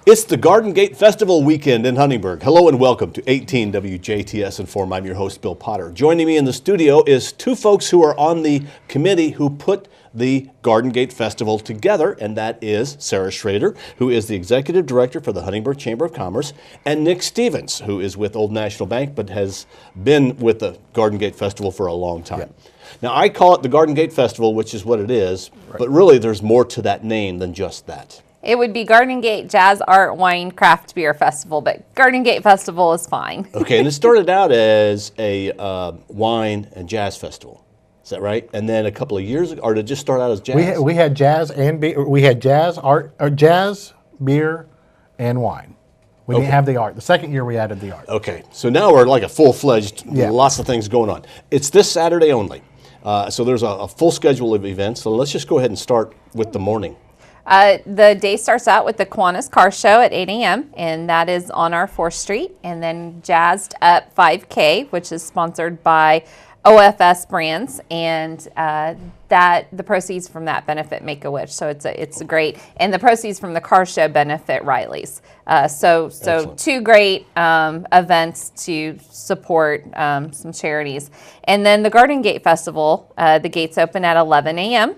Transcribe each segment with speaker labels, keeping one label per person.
Speaker 1: It's the Garden Gate Festival weekend in Huntingburg. Hello and welcome to 18 WJTS in.form. I'm your host, Bill Potter. Joining me in the studio is two folks who are on the committee who put the Garden Gate Festival together, and that is Sara Schroeder, who is the Executive Director for the Huntingburg Chamber of Commerce, and Nick Stevens, who is with Old National Bank but has been with the Garden Gate Festival for a long time. Yeah. Now, I call it the Garden Gate Festival, which is what it is, but really there's more to that name than just that.
Speaker 2: It would be Garden Gate Jazz, Art, Wine, Craft Beer Festival, but Garden Gate Festival is fine.
Speaker 1: Okay, and it started out as a wine and jazz festival. Is that right? And then a couple of years ago, or did it just start out as jazz?
Speaker 3: We had jazz and beer. We had jazz, art, or jazz, beer, and wine. We didn't have the art. The second year we added the art.
Speaker 1: Okay, so now we're like a full-fledged, lots of things going on. It's this Saturday only. So there's a full schedule of events. So let's just go ahead and start with the morning.
Speaker 2: The day starts out with the Kiwanis Car Show at 8 a.m., and that is on our 4th Street. And then Jazzed Up 5K, which is sponsored by OFS Brands, and that the proceeds from that benefit Make-A-Wish. So it's great. And the proceeds from the car show benefit Riley's. So two great events to support some charities. And then the Garden Gate Festival, the gates open at 11 a.m.,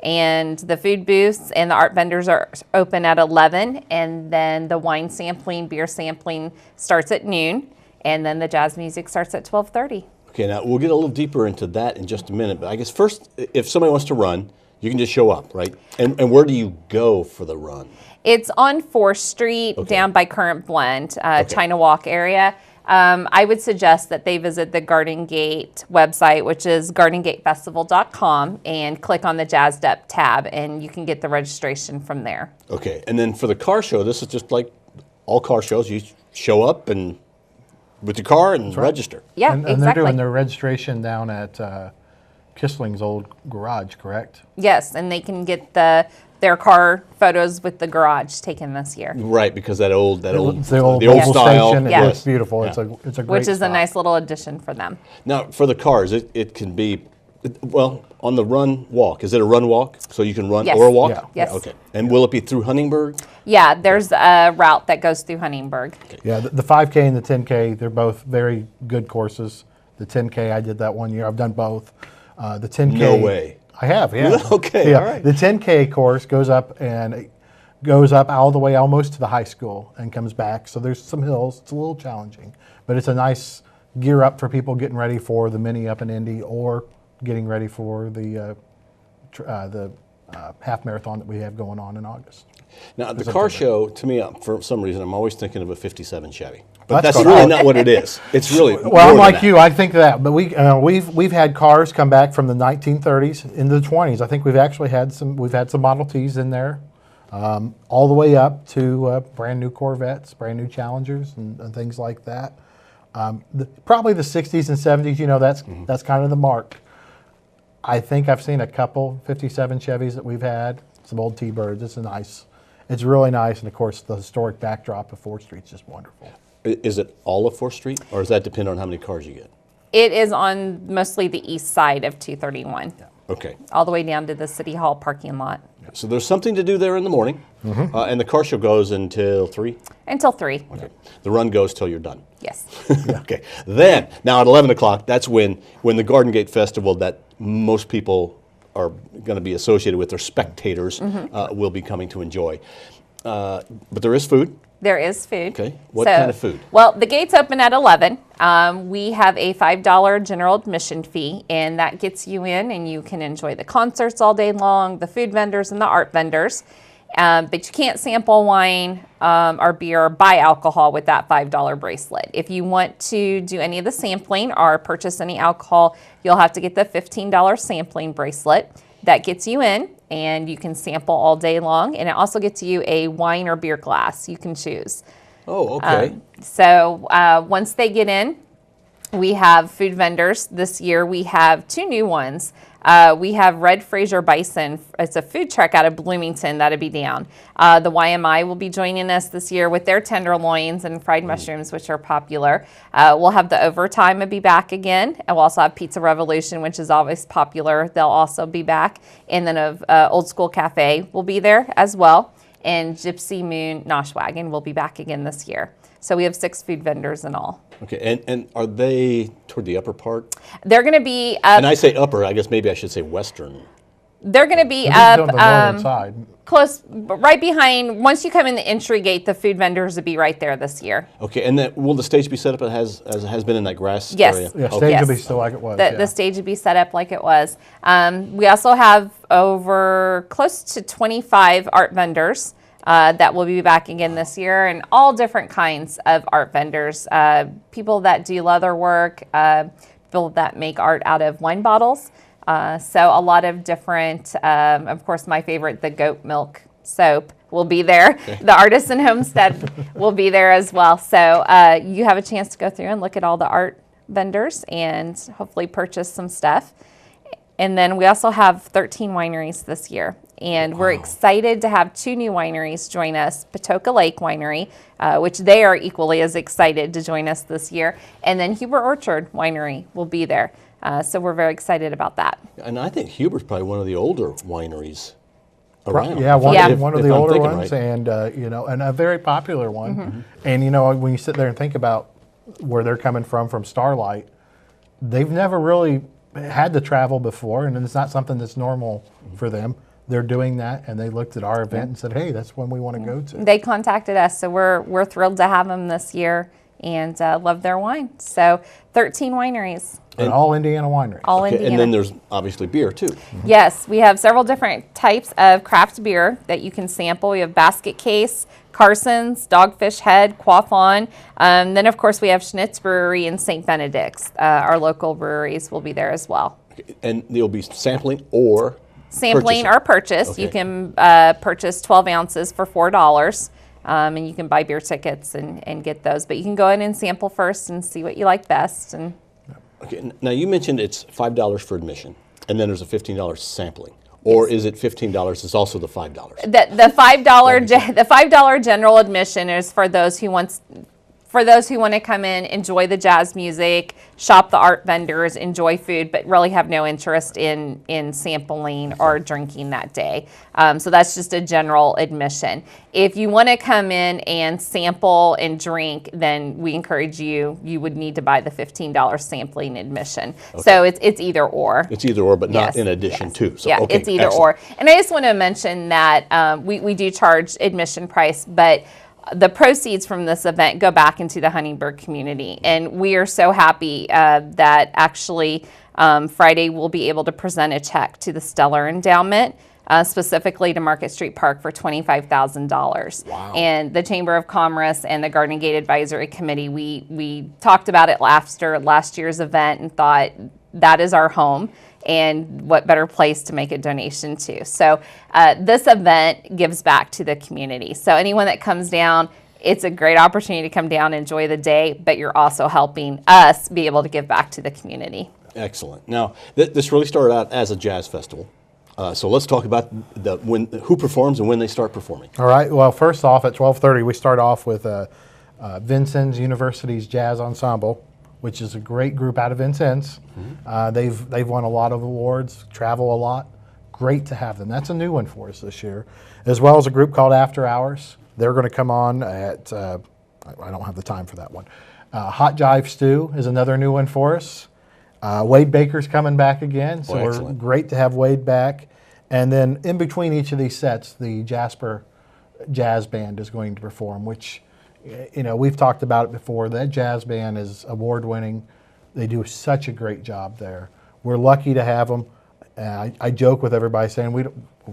Speaker 2: and the food booths and the art vendors are open at 11, and then the wine sampling, beer sampling starts at noon, and then the jazz music starts at 12:30.
Speaker 1: Okay, now we'll get a little deeper into that in just a minute, but I guess first, if somebody wants to run, you can just show up, right? And where do you go for the run?
Speaker 2: It's on 4th Street, down by Current Blend, China Walk area. I would suggest that they visit the Garden Gate website, which is gardengatefestival.com, and click on the Jazzed Up tab, and you can get the registration from there. Okay,
Speaker 1: and then for the car show, this is just like all car shows. You show up and with your car and register.
Speaker 2: Yeah,
Speaker 3: and
Speaker 2: exactly.
Speaker 3: They're doing their registration down at Kissling's old garage, correct?
Speaker 2: Yes, and they can get their car photos with the garage taken this year.
Speaker 1: Right, because the old
Speaker 3: oval
Speaker 1: style.
Speaker 3: Station,
Speaker 2: yeah.
Speaker 3: It looks beautiful. Yeah. It's a great
Speaker 2: Which is
Speaker 3: spot.
Speaker 2: a nice little addition for them.
Speaker 1: Now, for the cars, it can be, well, on the run walk. Is it a run walk? So you can run or walk?
Speaker 3: Yeah.
Speaker 2: Yes.
Speaker 1: Okay. And will it be through Huntingburg?
Speaker 2: Yeah, there's a route that goes through Huntingburg.
Speaker 1: Okay.
Speaker 3: Yeah, the 5K and the 10K, they're both very good courses. The 10K, I did that one year. I've done both. The 10K.
Speaker 1: No way.
Speaker 3: I have, yeah.
Speaker 1: Okay,
Speaker 3: yeah.
Speaker 1: all right.
Speaker 3: The 10K course goes up all the way almost to the high school and comes back. So there's some hills. It's a little challenging, but it's a nice gear up for people getting ready for the mini up in Indy or getting ready for the half marathon that we have going on in August.
Speaker 1: Now, the car show, to me, for some reason, I'm always thinking of a 57 Chevy. But that's
Speaker 3: cool.
Speaker 1: really not what it is. It's really
Speaker 3: well, I'm like you. I think that, but we've had cars come back from the 1930s into the 20s. I think we've actually had some. We've had some Model Ts in there, all the way up to brand new Corvettes, brand new Challengers, and things like that. Probably the 60s and 70s. You know, that's kind of the mark. I think I've seen a couple 57 Chevys that we've had. Some old T-Birds. It's really nice, and of course the historic backdrop of 4th Street is just wonderful.
Speaker 1: Is it all of 4th Street, or does that depend on how many cars you get?
Speaker 2: It is on mostly the east side of 231.
Speaker 3: Yeah.
Speaker 1: Okay.
Speaker 2: All the way down to the City Hall parking lot.
Speaker 1: So there's something to do there in the morning, and the car show goes until 3?
Speaker 2: Until 3.
Speaker 1: Okay. The run goes till you're done.
Speaker 2: Yes.
Speaker 1: Okay. Then, now at 11 o'clock, that's when the Garden Gate Festival that most people are going to be associated with, or spectators, will be coming to enjoy. But there is food.
Speaker 2: There is food.
Speaker 1: Okay. What kind of food?
Speaker 2: Well, the gates open at 11. We have a $5 general admission fee, and that gets you in, and you can enjoy the concerts all day long, the food vendors and the art vendors. But you can't sample wine or beer or buy alcohol with that $5 bracelet. If you want to do any of the sampling or purchase any alcohol, you'll have to get the $15 sampling bracelet. That gets you in, and you can sample all day long. And it also gets you a wine or beer glass. You can choose.
Speaker 1: Oh, okay.
Speaker 2: So once they get in, we have food vendors. This year we have 2 new ones. We have Red Fraser Bison. It's a food truck out of Bloomington that'll be down. The YMI will be joining us this year with their tenderloins and fried mushrooms, which are popular. We'll have the Overtime will be back again. And we'll also have Pizza Revolution, which is always popular. They'll also be back. And then Old School Cafe will be there as well. and Gypsy Moon Nosh Wagon will be back again this year. So we have 6 food vendors in all.
Speaker 1: Okay, and are they toward the upper part?
Speaker 2: They're going to be
Speaker 1: And I say upper, I guess maybe I should say western.
Speaker 2: They're going to be
Speaker 3: This is on the northern side.
Speaker 2: close, right behind. Once you come in the entry gate, the food vendors will be right there this year.
Speaker 1: Okay, and then will the stage be set up as it has been in that grass
Speaker 2: Yes.
Speaker 1: area?
Speaker 3: Yeah,
Speaker 1: Okay.
Speaker 3: stage
Speaker 2: Yes.
Speaker 3: will be still like it was.
Speaker 2: The stage will be set up like it was. We also have over close to 25 art vendors that will be back again this year, and all different kinds of art vendors. People that do leather work, people that make art out of wine bottles. So a lot of different, of course, my favorite, the goat milk soap will be there. Okay. The Artisan Homestead will be there as well. So you have a chance to go through and look at all the art vendors and hopefully purchase some stuff. And then we also have 13 wineries this year. And we're excited to have 2 new wineries join us, Patoka Lake Winery, which they are equally as excited to join us this year. And then Huber Orchard Winery will be there. So we're very excited about that.
Speaker 1: And I think Huber's probably one of the older wineries around.
Speaker 3: Yeah, one of the
Speaker 1: I'm
Speaker 3: older
Speaker 1: thinking
Speaker 3: ones,
Speaker 1: right.
Speaker 3: and and a very popular one. And when you sit there and think about where they're coming from Starlight, they've never really had to travel before, and it's not something that's normal for them. They're doing that, and they looked at our event and said, "Hey, that's one we want to go to."
Speaker 2: They contacted us, so we're thrilled to have them this year and love their wine. So 13 wineries.
Speaker 3: And all Indiana wineries.
Speaker 2: All
Speaker 1: Okay,
Speaker 2: Indiana.
Speaker 1: and then there's obviously beer too.
Speaker 2: Yes, we have several different types of craft beer that you can sample. We have Basket Case, Carson's, Dogfish Head, Quaffon. Then, of course, we have Schnitz Brewery and St. Benedict's. Our local breweries will be there as well.
Speaker 1: Okay, and you'll be sampling or
Speaker 2: Sampling
Speaker 1: purchasing.
Speaker 2: or purchase.
Speaker 1: Okay.
Speaker 2: You can purchase 12 ounces for $4. And you can buy beer tickets and get those. But you can go in and sample first and see what you like best. And
Speaker 1: Okay, now you mentioned it's $5 for admission, and then there's a $15 sampling. Or is it $15? It's also the $5.
Speaker 2: the $5 general admission is for those who want to come in, enjoy the jazz music, shop the art vendors, enjoy food, but really have no interest in sampling or drinking that day. So that's just a general admission. If you want to come in and sample and drink, then we encourage you would need to buy the $15 sampling admission. Okay. So it's either or.
Speaker 1: It's either or, but not
Speaker 2: Yes,
Speaker 1: in addition
Speaker 2: yes.
Speaker 1: to. So,
Speaker 2: yeah,
Speaker 1: okay,
Speaker 2: it's either
Speaker 1: excellent.
Speaker 2: or. And I just want to mention that we do charge admission price, but the proceeds from this event go back into the Huntingburg community. And we are so happy that actually Friday we'll be able to present a check to the Stellar Endowment, specifically to Market Street Park for $25,000.
Speaker 1: Wow.
Speaker 2: And the Chamber of Commerce and the Garden Gate Advisory Committee, we talked about it after last year's event and thought that is our home. And what better place to make a donation to. So this event gives back to the community. So anyone that comes down, it's a great opportunity to come down and enjoy the day, but you're also helping us be able to give back to the community.
Speaker 1: Excellent. Now, this really started out as a jazz festival. So let's talk about who performs and when they start performing.
Speaker 3: All right. Well, first off, at 12:30, we start off with Vincennes University's Jazz Ensemble, which is a great group out of Vincennes. They've won a lot of awards, travel a lot. Great to have them. That's a new one for us this year, as well as a group called After Hours. They're going to come on at, I don't have the time for that one. Hot Jive Stew is another new one for us. Wade Baker's coming back again, so we're great to have Wade back. And then in between each of these sets, the Jasper Jazz Band is going to perform, which, we've talked about it before. That jazz band is award-winning. They do such a great job there. We're lucky to have them. I joke with everybody saying we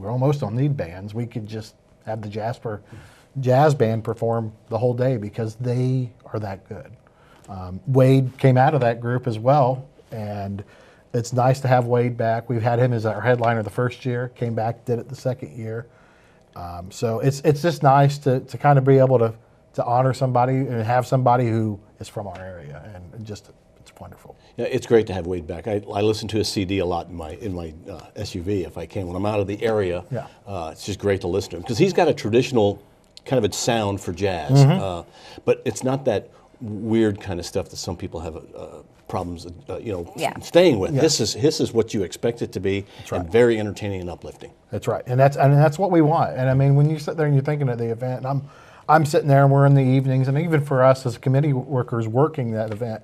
Speaker 3: almost don't need bands. We could just have the Jasper Jazz Band perform the whole day because they are that good. Wade came out of that group as well, and it's nice to have Wade back. We've had him as our headliner the first year, came back, did it the second year. So it's just nice to kind of be able to honor somebody and have somebody who is from our area, and just it's wonderful.
Speaker 1: Yeah, it's great to have Wade back. I listen to his CD a lot in my SUV if I can when I'm out of the area.
Speaker 3: Yeah.
Speaker 1: It's just great to listen to him because he's got a traditional kind of a sound for jazz, but it's not that weird kind of stuff that some people have problems,
Speaker 2: Yeah.
Speaker 1: staying with. This is what you expect it to be, and very entertaining and uplifting.
Speaker 3: That's right, and that's what we want. And I mean, when you sit there and you're thinking of the event, and I'm sitting there and we're in the evenings, and even for us as committee workers working that event,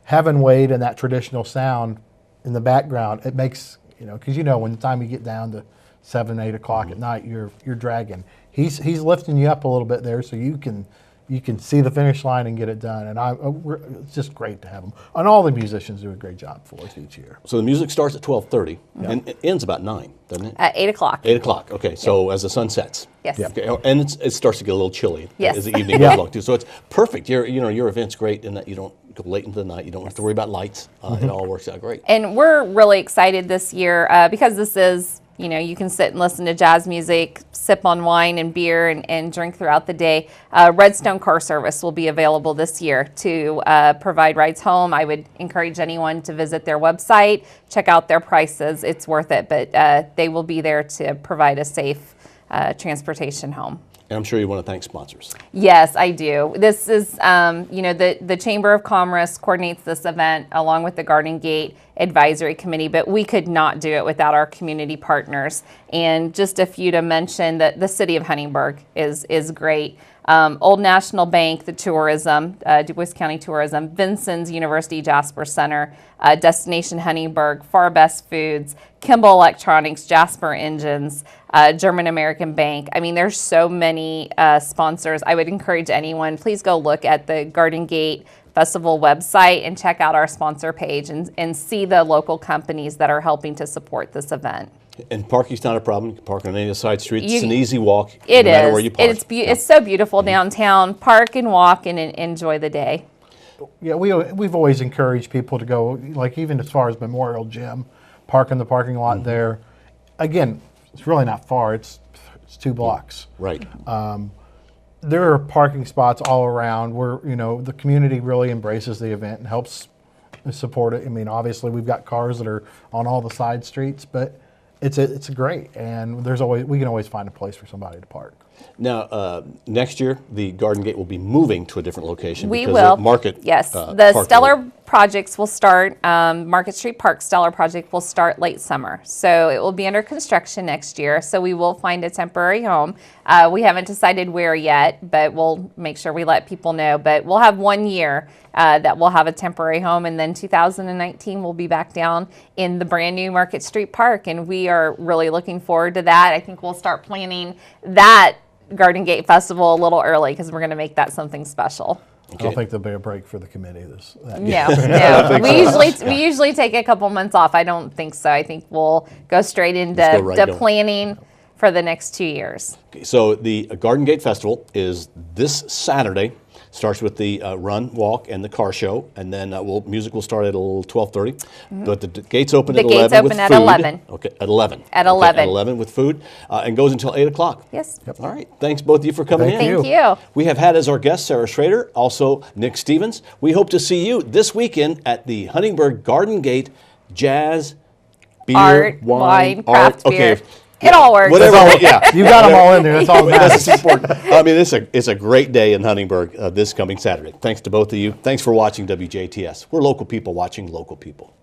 Speaker 3: having Wade and that traditional sound in the background, it makes, because when the time you get down to 7, 8 o'clock at night, you're dragging. He's lifting you up a little bit there, so you can see the finish line and get it done. And it's just great to have them. And all the musicians do a great job for us each year.
Speaker 1: So the music starts at 12:30 and it ends about 9, doesn't it?
Speaker 2: At 8 o'clock.
Speaker 1: 8 o'clock. Okay, so as the sun sets.
Speaker 2: Yes.
Speaker 3: Yeah.
Speaker 1: Okay, and it starts to get a little chilly
Speaker 2: Yes.
Speaker 1: as the evening goes along too. So it's perfect. Your event's great in that you don't go late into the night. You don't have to worry about lights. It all works out great.
Speaker 2: And we're really excited this year because this is, you can sit and listen to jazz music, sip on wine and beer and drink throughout the day. Redstone Car Service will be available this year to provide rides home. I would encourage anyone to visit their website, check out their prices. It's worth it, but they will be there to provide a safe transportation home.
Speaker 1: And I'm sure you want to thank sponsors.
Speaker 2: Yes, I do. This is, the Chamber of Commerce coordinates this event along with the Garden Gate Advisory Committee, but we could not do it without our community partners. And just a few to mention that the City of Huntingburg is great. Old National Bank, the tourism, Du Bois County Tourism, Vincent's University Jasper Center, Destination Huntingburg, Far Best Foods, Kimball Electronics, Jasper Engines, German American Bank. I mean, there's so many sponsors. I would encourage anyone, please go look at the Garden Gate Festival website and check out our sponsor page and see the local companies that are helping to support this event.
Speaker 1: And parking's not a problem. You can park on any of the side streets. It's an easy walk.
Speaker 2: It
Speaker 1: no matter where you park.
Speaker 2: It's so beautiful downtown. Park and walk and enjoy the day.
Speaker 3: Yeah, we've always encouraged people to go, like even as far as Memorial Gym, park in the parking lot there. Again, it's really not far. It's 2 blocks.
Speaker 1: Right.
Speaker 3: There are parking spots all around where, the community really embraces the event and helps support it. I mean, obviously we've got cars that are on all the side streets, but it's great, and we can always find a place for somebody to park.
Speaker 1: Now, next year, the Garden Gate will be moving to a different location.
Speaker 2: We
Speaker 1: because
Speaker 2: will.
Speaker 1: The market.
Speaker 2: Yes, the
Speaker 1: park
Speaker 2: Stellar projects will start. Market Street Park Stellar project will start late summer, so it will be under construction next year. So we will find a temporary home. We haven't decided where yet, but we'll make sure we let people know. But we'll have 1 year that we'll have a temporary home, and then 2019 we'll be back down in the brand new Market Street Park, and we are really looking forward to that. I think we'll start planning that Garden Gate Festival a little early because we're going to make that something special.
Speaker 3: I don't think there'll be a break for the committee that
Speaker 2: No, no. We usually take a couple months off. I don't think so. I think we'll go straight into planning for the next 2 years.
Speaker 1: Okay, so the Garden Gate Festival is this Saturday. Starts with the run, walk, and the car show, and then music will start at 12:30. But the gates open at 11 with food.
Speaker 2: The gates open at 11.
Speaker 1: Okay, at 11.
Speaker 2: At
Speaker 1: okay,
Speaker 2: 11.
Speaker 1: At 11 with food, and goes until 8 o'clock.
Speaker 2: Yes.
Speaker 1: Yep. All right. Thanks both of you for coming in.
Speaker 2: Thank you.
Speaker 1: We have had as our guest Sara Schroeder, also Nick Stevens. We hope to see you this weekend at the Huntingburg Garden Gate Jazz, Beer,
Speaker 2: Art, wine, craft beer.
Speaker 1: Okay.
Speaker 2: It all works.
Speaker 1: Whatever. Yeah.
Speaker 3: You got them all in there. That's all that matters.
Speaker 1: That's important. I mean, it's a great day in Huntingburg this coming Saturday. Thanks to both of you. Thanks for watching WJTS. We're local people watching local people.